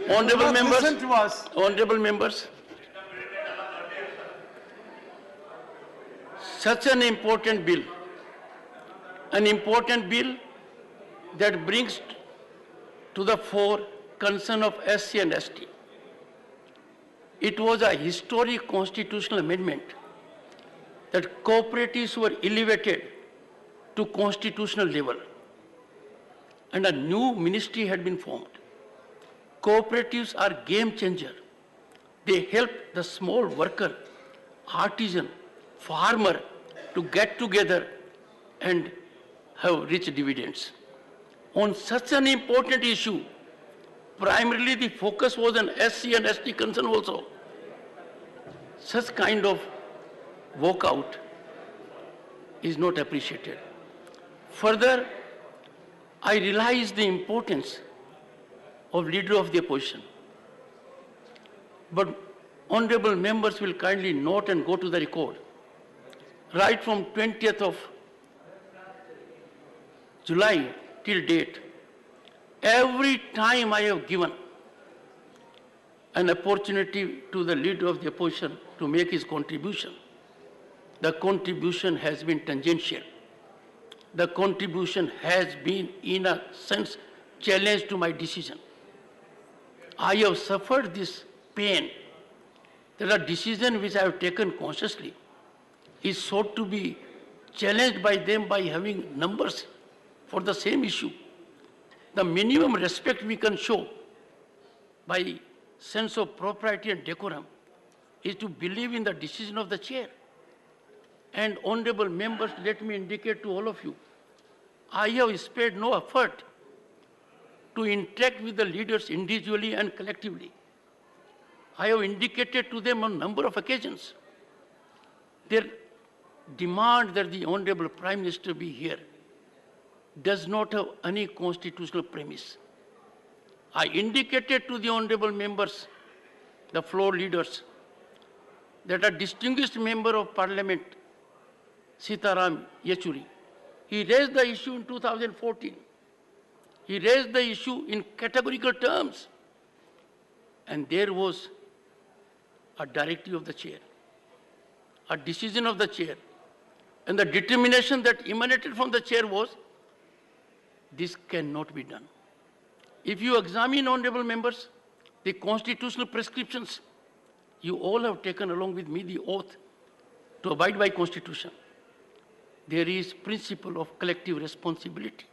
Honorable members, listen to us. honorable members, such an important bill that brings to the fore concern of SC and ST. It was a historic constitutional amendment that cooperatives were elevated to constitutional level and a new ministry had been formed. Cooperatives are game changer. They help the small worker, artisan, farmer to get together and have rich dividends. On such an important issue, primarily the focus was on SC and ST concern also. Such kind of walkout is not appreciated. Further, I realize the importance of leader of the opposition. But honorable members will kindly note and go to the record. Right from 20th of July till date, every time I have given an opportunity to the leader of the opposition to make his contribution, the contribution has been tangential. The contribution has been, in a sense, challenge to my decision. I have suffered this pain that a decision which I have taken consciously is sought to be challenged by them by having numbers for the same issue. The minimum respect we can show by sense of propriety and decorum is to believe in the decision of the chair. And honorable members, let me indicate to all of you, I have spared no effort to interact with the leaders individually and collectively. I have indicated to them on a number of occasions their demand that the Honorable Prime Minister be here does not have any constitutional premise. I indicated to the honorable members, the floor leaders, that a distinguished member of Parliament, Sitaram Yechuri, he raised the issue in 2014. He raised the issue in categorical terms. And there was a directive of the chair, a decision of the chair. And the determination that emanated from the chair was, this cannot be done. If you examine, honorable members, the constitutional prescriptions, you all have taken along with me the oath to abide by Constitution. There is principle of collective responsibility.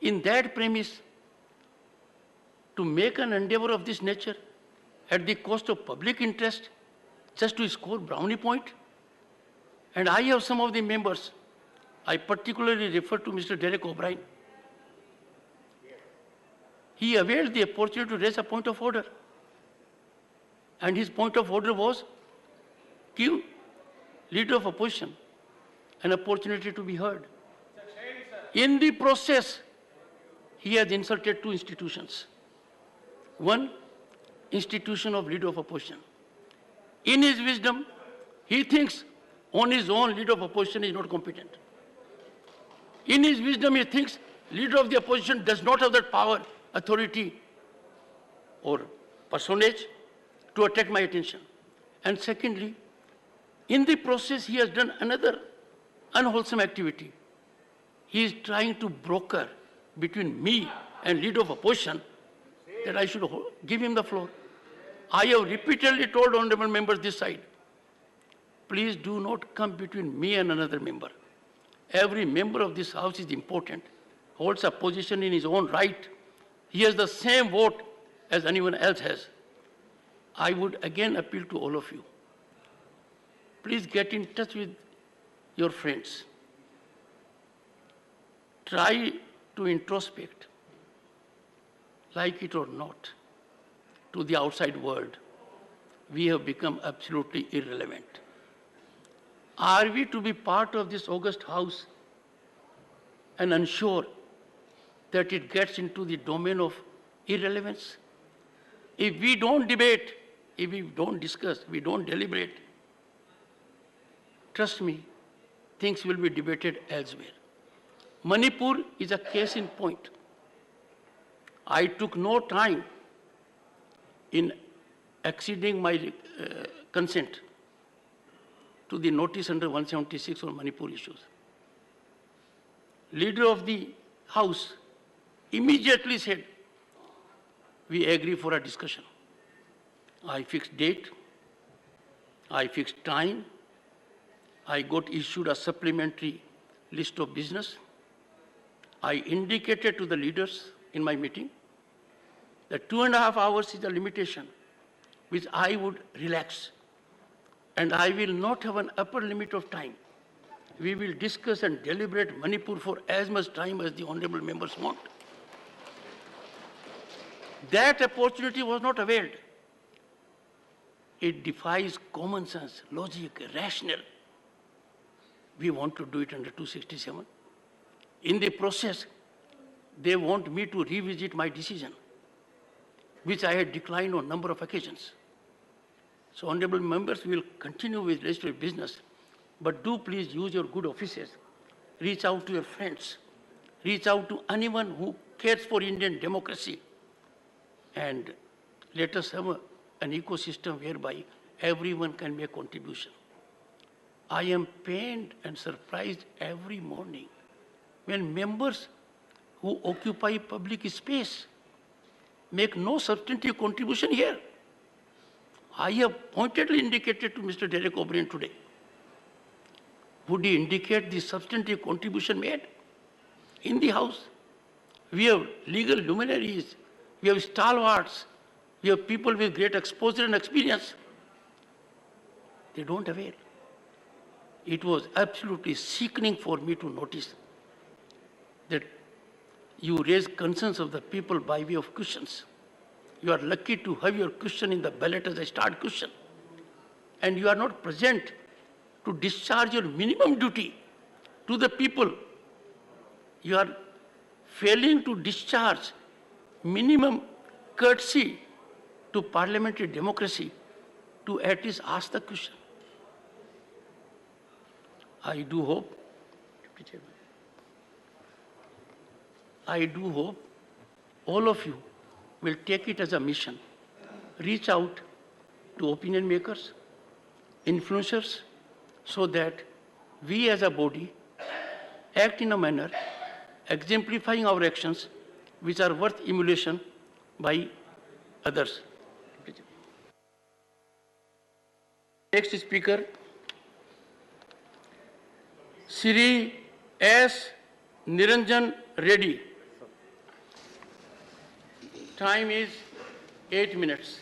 In that premise, to make an endeavor of this nature at the cost of public interest, just to score brownie point, and I have some of the members, I particularly refer to Mr. Derek O'Brien. He availed the opportunity to raise a point of order. And his point of order was, give leader of opposition an opportunity to be heard. In the process, he has insulted two institutions. One, institution of leader of opposition. In his wisdom, he thinks on his own leader of opposition is not competent. In his wisdom, he thinks leader of the opposition does not have that power, authority, or personage to attract my attention. And secondly, in the process, he has done another unwholesome activity. He is trying to broker between me and leader of opposition that I should give him the floor. I have repeatedly told honorable members this side, please do not come between me and another member. Every member of this house is important, holds a position in his own right. He has the same vote as anyone else has. I would again appeal to all of you. Please get in touch with your friends. Try to introspect, like it or not, to the outside world. We have become absolutely irrelevant. Are we to be part of this august house and ensure that it gets into the domain of irrelevance? If we don't debate, if we don't discuss, we don't deliberate, trust me, things will be debated elsewhere. Manipur is a case in point. I took no time in exceeding my consent to the notice under 176 on Manipur issues. Leader of the House immediately said, we agree for a discussion. I fixed date, I fixed time, I got issued a supplementary list of business. I indicated to the leaders in my meeting that 2.5 hours is a limitation which I would relax, and I will not have an upper limit of time. We will discuss and deliberate Manipur for as much time as the honorable members want. That opportunity was not availed. It defies common sense, logic, rational. We want to do it under 267. In the process, they want me to revisit my decision, which I had declined on a number of occasions. So, honorable members, we will continue with legislative business, but do please use your good offices. Reach out to your friends. Reach out to anyone who cares for Indian democracy. And let us have an ecosystem whereby everyone can make contribution. I am pained and surprised every morning when members who occupy public space make no substantive contribution here. I have pointedly indicated to Mr. Derek O'Brien today. Would he indicate the substantive contribution made in the House? We have legal luminaries, we have stalwarts, we have people with great exposure and experience. They don't avail. It was absolutely sickening for me to notice that you raise concerns of the people by way of questions. You are lucky to have your question in the ballot as a start question. And you are not present to discharge your minimum duty to the people. You are failing to discharge minimum courtesy to parliamentary democracy to at least ask the question. I do hope all of you will take it as a mission. Reach out to opinion makers, influencers, so that we as a body act in a manner exemplifying our actions which are worth emulation by others. Next speaker, Shri S. Niranjan Reddy. Time is 8 minutes.